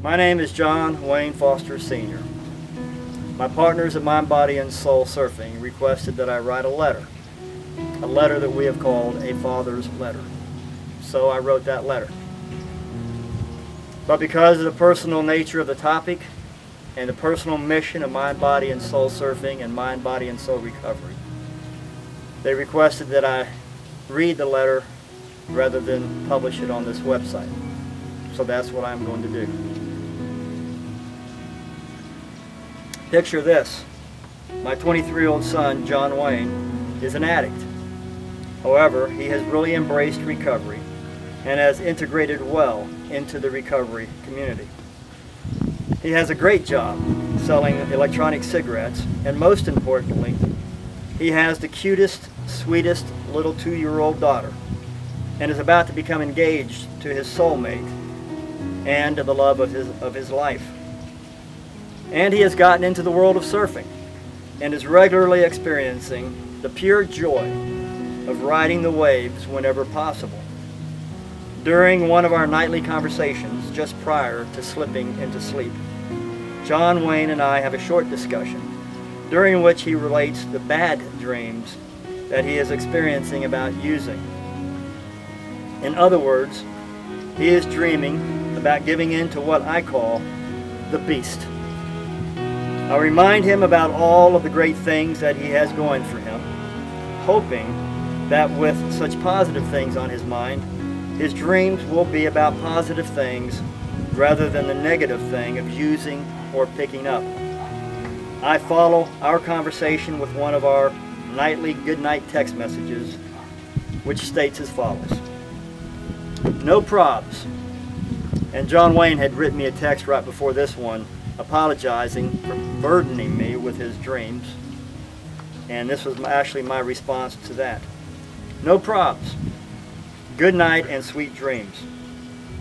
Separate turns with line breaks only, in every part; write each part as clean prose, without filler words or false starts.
My name is John Wayne Foster Sr. My partners at Mind, Body, and Soul Surfing requested that I write a letter that we have called a father's letter. So I wrote that letter. But because of the personal nature of the topic and the personal mission of Mind, Body, and Soul Surfing and Mind, Body, and Soul Recovery, they requested that I read the letter rather than publish it on this website. So that's what I'm going to do. Picture this. My 23-year-old son, John Wayne, is an addict. However, he has really embraced recovery and has integrated well into the recovery community. He has a great job selling electronic cigarettes, and most importantly, he has the cutest, sweetest little 2-year-old daughter and is about to become engaged to his soulmate and to the love of his life. And he has gotten into the world of surfing and is regularly experiencing the pure joy of riding the waves whenever possible. During one of our nightly conversations just prior to slipping into sleep, John Wayne and I have a short discussion during which he relates the bad dreams that he is experiencing about using. In other words, he is dreaming about giving in to what I call the beast. I remind him about all of the great things that he has going for him, hoping that with such positive things on his mind, his dreams will be about positive things rather than the negative thing of using or picking up. I follow our conversation with one of our nightly goodnight text messages, which states as follows. No probs. And John Wayne had written me a text right before this one apologizing for burdening me with his dreams. And this was actually my response to that. No probs. Good night and sweet dreams.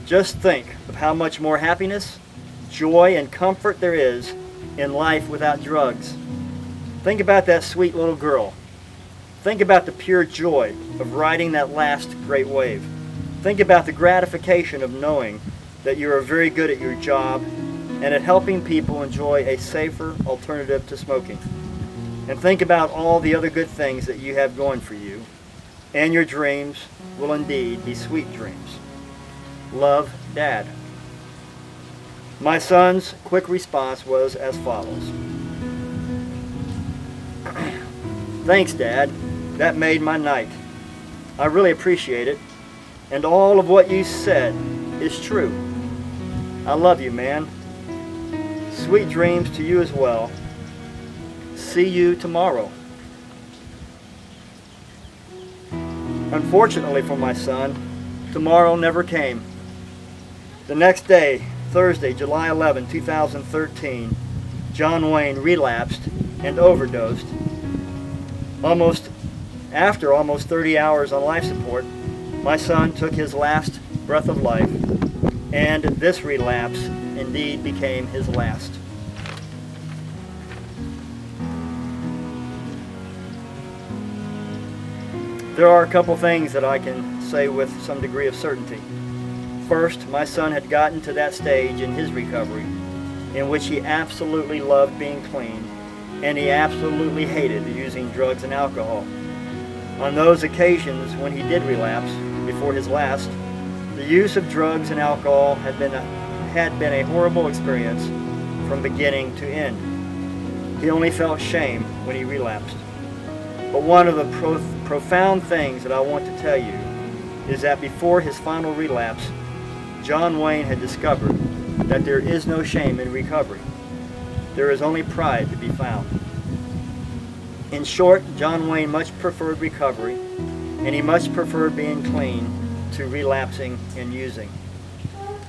Just think of how much more happiness, joy, and comfort there is in life without drugs. Think about that sweet little girl. Think about the pure joy of riding that last great wave. Think about the gratification of knowing that you are very good at your job and at helping people enjoy a safer alternative to smoking. And think about all the other good things that you have going for you, and your dreams will indeed be sweet dreams. Love, Dad. My son's quick response was as follows. Thanks, Dad. That made my night. I really appreciate it. And all of what you said is true. I love you, man. Sweet dreams to you as well. See you tomorrow. Unfortunately for my son, tomorrow never came. The next day, Thursday, July 11, 2013, John Wayne relapsed and overdosed. After almost 30 hours on life support, my son took his last breath of life, and this relapse indeed became his last. There are a couple things that I can say with some degree of certainty. First, my son had gotten to that stage in his recovery in which he absolutely loved being clean, and he absolutely hated using drugs and alcohol. On those occasions when he did relapse, before his last, the use of drugs and alcohol had been a horrible experience from beginning to end. He only felt shame when he relapsed. But one of the profound things that I want to tell you is that before his final relapse, John Wayne had discovered that there is no shame in recovery. There is only pride to be found. In short, John Wayne much preferred recovery, and he much preferred being clean to relapsing and using.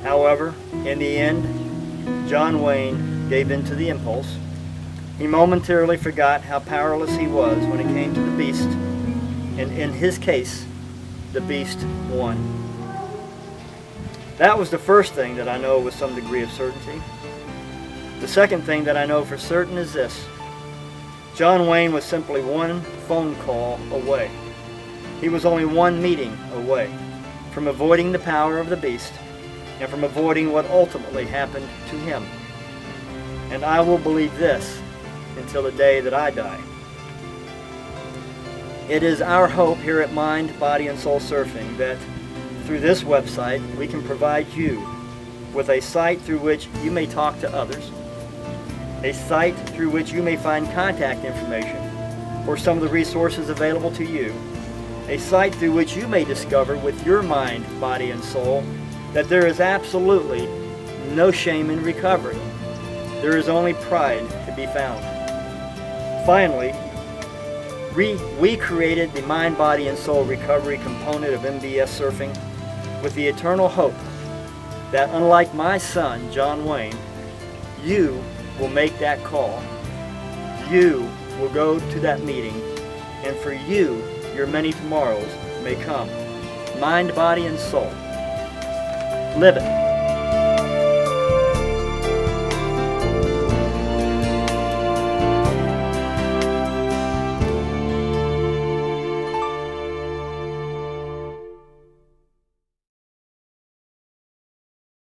However, in the end, John Wayne gave in to the impulse. He momentarily forgot how powerless he was when it came to the beast, and in his case, the beast won. That was the first thing that I know with some degree of certainty. The second thing that I know for certain is this. John Wayne was simply one phone call away. He was only one meeting away from avoiding the power of the beast and from avoiding what ultimately happened to him. And I will believe this until the day that I die. It is our hope here at Mind, Body, and Soul Surfing that through this website we can provide you with a site through which you may talk to others, a site through which you may find contact information for some of the resources available to you, a site through which you may discover with your mind, body, and soul that there is absolutely no shame in recovery. There is only pride to be found. Finally, we created the Mind, Body, and Soul recovery component of MBS surfing with the eternal hope that unlike my son, John Wayne, you will make that call. You will go to that meeting, and for you, your many tomorrows may come. Mind, body, and soul. Live it.